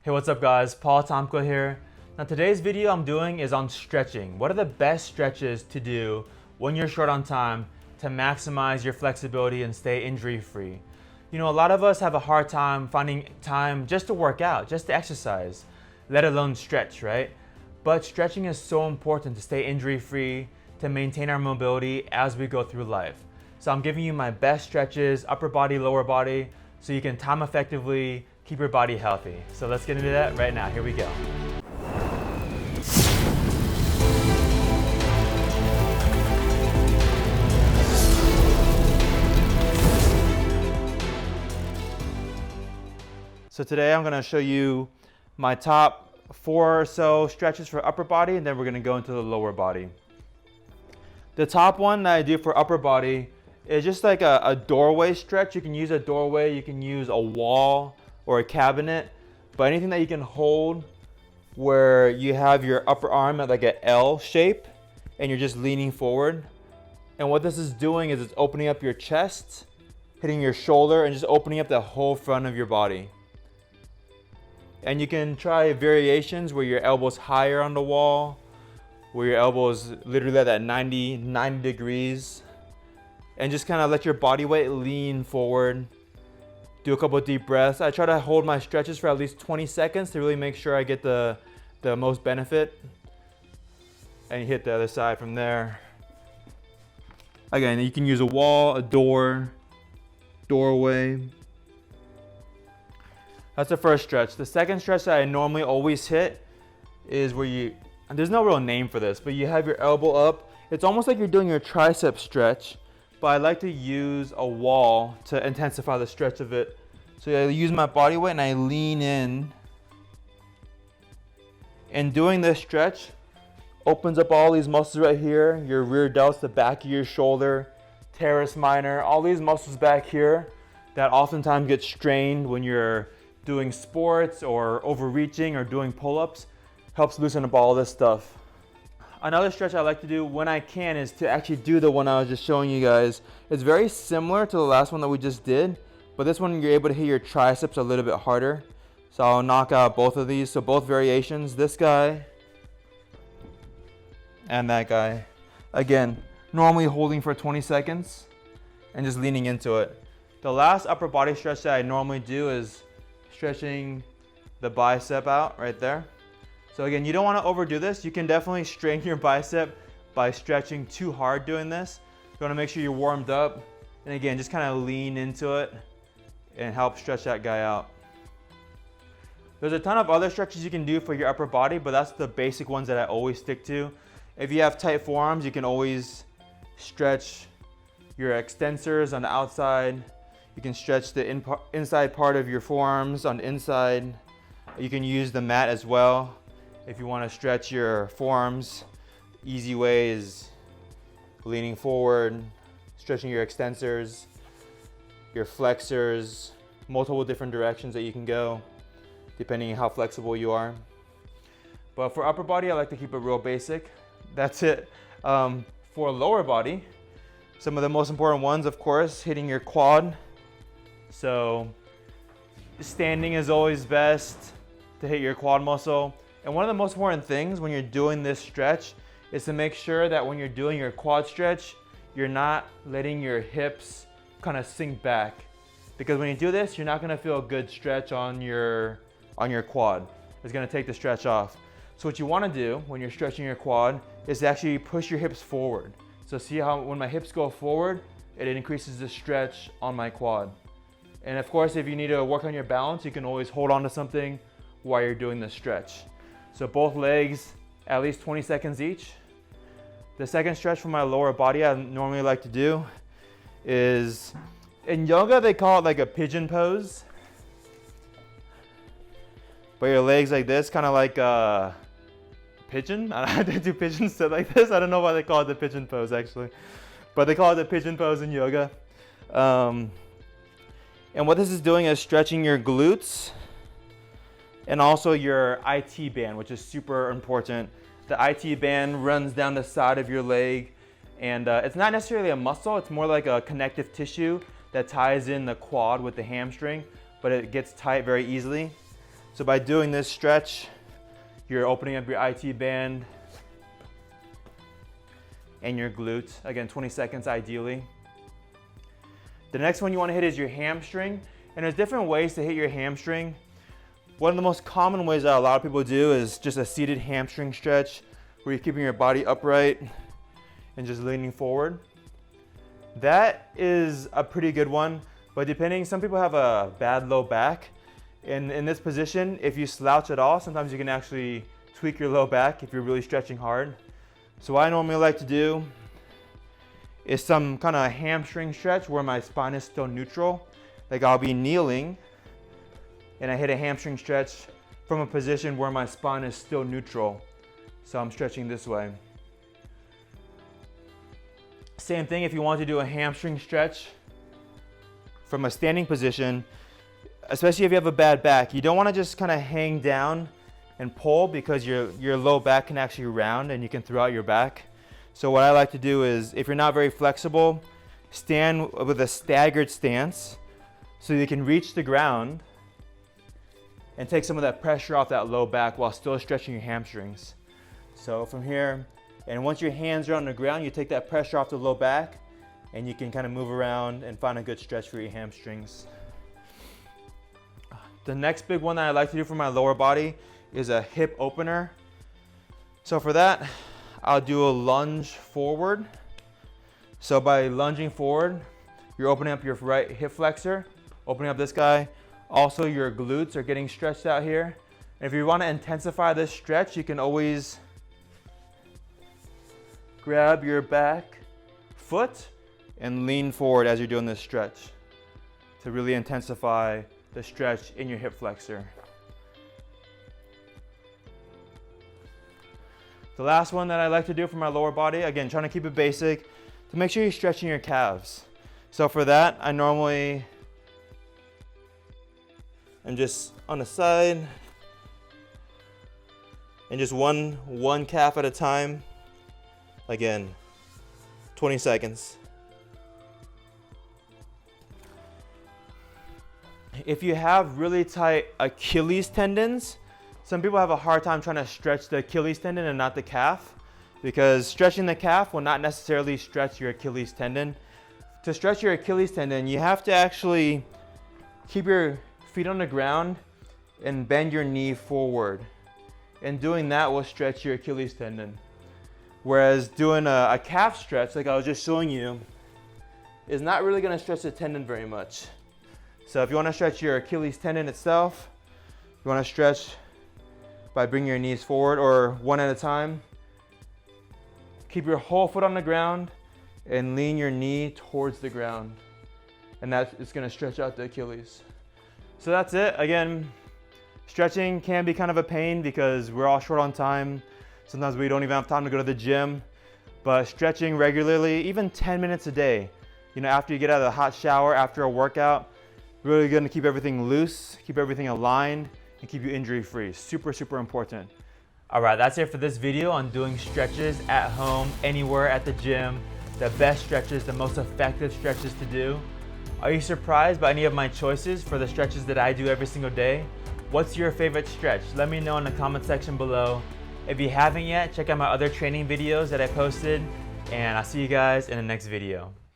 Hey, what's up guys? Tomko here. Now today's video I'm doing is on stretching. What are the best stretches to do when you're short on time to maximize your flexibility and stay injury free? You know, a lot of us have a hard time finding time just to work out, just to exercise, let alone stretch, right? But stretching is so important to stay injury free, to maintain our mobility as we go through life. So I'm giving you my best stretches, upper body, lower body, so you can time effectively, keep your body healthy. So let's get into that right now. Here we go. So today I'm going to show you my top 4 or so stretches for upper body, and then we're going to go into the lower body. The top one that I do for upper body is just like a doorway stretch. You can use a doorway, you can use a wall or a cabinet, but anything that you can hold where you have your upper arm at like an L shape and you're just leaning forward. And what this is doing is it's opening up your chest, hitting your shoulder, and just opening up the whole front of your body. And you can try variations where your elbow's higher on the wall, where your elbow is literally at that 90 degrees, and just kind of let your body weight lean forward. Do a couple of deep breaths. I try to hold my stretches for at least 20 seconds to really make sure I get the most benefit. And you hit the other side from there. Again, you can use a wall, a door, doorway. That's the first stretch. The second stretch that I normally always hit is where there's no real name for this, but you have your elbow up. It's almost like you're doing your tricep stretch, but I like to use a wall to intensify the stretch of it. So I use my body weight and I lean in. And doing this stretch opens up all these muscles right here, your rear delts, the back of your shoulder, teres minor, all these muscles back here that oftentimes get strained when you're doing sports or overreaching or doing pull-ups. Helps loosen up all this stuff. Another stretch I like to do when I can is to actually do the one I was just showing you guys. It's very similar to the last one that we just did, but this one you're able to hit your triceps a little bit harder. So I'll knock out both of these. So both variations, this guy and that guy. Again, normally holding for 20 seconds and just leaning into it. The last upper body stretch that I normally do is stretching the bicep out right there. So again, you don't want to overdo this. You can definitely strain your bicep by stretching too hard doing this. You want to make sure you're warmed up. And again, just kind of lean into it and help stretch that guy out. There's a ton of other stretches you can do for your upper body, but that's the basic ones that I always stick to. If you have tight forearms, you can always stretch your extensors on the outside. You can stretch the inside part of your forearms on the inside. You can use the mat as well. If you want to stretch your forearms, the easy way is leaning forward, stretching your extensors, your flexors, multiple different directions that you can go, depending on how flexible you are. But for upper body, I like to keep it real basic. That's it. For lower body, some of the most important ones, of course, hitting your quad. So standing is always best to hit your quad muscle. And one of the most important things when you're doing this stretch is to make sure that when you're doing your quad stretch, you're not letting your hips kind of sink back. Because when you do this, you're not gonna feel a good stretch on your quad. It's gonna take the stretch off. So what you wanna do when you're stretching your quad is to actually push your hips forward. So see how when my hips go forward, it increases the stretch on my quad. And of course, if you need to work on your balance, you can always hold on to something while you're doing the stretch. So both legs, at least 20 seconds each. The second stretch for my lower body I normally like to do is, in yoga they call it like a pigeon pose. But your legs like this, kind of like a pigeon. I do pigeons sit like this. I don't know why they call it the pigeon pose actually. But they call it the pigeon pose in yoga. And what this is doing is stretching your glutes and also your IT band, which is super important. The IT band runs down the side of your leg, and it's not necessarily a muscle, it's more like a connective tissue that ties in the quad with the hamstring, but it gets tight very easily. So by doing this stretch, you're opening up your IT band and your glute. Again, 20 seconds ideally. The next one you want to hit is your hamstring. And there's different ways to hit your hamstring. One of the most common ways that a lot of people do is just a seated hamstring stretch where you're keeping your body upright and just leaning forward. That is a pretty good one, but depending, some people have a bad low back. And in this position, if you slouch at all, sometimes you can actually tweak your low back if you're really stretching hard. So what I normally like to do is some kind of hamstring stretch where my spine is still neutral. Like I'll be kneeling and I hit a hamstring stretch from a position where my spine is still neutral. So I'm stretching this way. Same thing if you want to do a hamstring stretch from a standing position, especially if you have a bad back. You don't want to just kind of hang down and pull because your low back can actually round and you can throw out your back. So what I like to do is, if you're not very flexible, stand with a staggered stance so you can reach the ground and take some of that pressure off that low back while still stretching your hamstrings. So from here, and once your hands are on the ground, you take that pressure off the low back and you can kind of move around and find a good stretch for your hamstrings. The next big one that I like to do for my lower body is a hip opener. So for that, I'll do a lunge forward. So by lunging forward, you're opening up your right hip flexor, opening up this guy. Also, your glutes are getting stretched out here. And if you want to intensify this stretch, you can always grab your back foot and lean forward as you're doing this stretch to really intensify the stretch in your hip flexor. The last one that I like to do for my lower body, again, trying to keep it basic, to make sure you're stretching your calves. So for that, I normally am just on the side and just one calf at a time. Again, 20 seconds. If you have really tight Achilles tendons, some people have a hard time trying to stretch the Achilles tendon and not the calf, because stretching the calf will not necessarily stretch your Achilles tendon. To stretch your Achilles tendon, you have to actually keep your feet on the ground and bend your knee forward. And doing that will stretch your Achilles tendon. Whereas doing a calf stretch, like I was just showing you, is not really going to stretch the tendon very much. So if you want to stretch your Achilles tendon itself, you want to stretch by bringing your knees forward or one at a time. Keep your whole foot on the ground and lean your knee towards the ground. And that is going to stretch out the Achilles. So that's it. Again, stretching can be kind of a pain because we're all short on time. Sometimes we don't even have time to go to the gym. But stretching regularly, even 10 minutes a day, after you get out of the hot shower, after a workout, really going to keep everything loose, keep everything aligned, and keep you injury free. Super, super important. All right, that's it for this video on doing stretches at home, anywhere at the gym. The best stretches, the most effective stretches to do. Are you surprised by any of my choices for the stretches that I do every single day? What's your favorite stretch? Let me know in the comment section below. If you haven't yet, check out my other training videos that I posted, and I'll see you guys in the next video.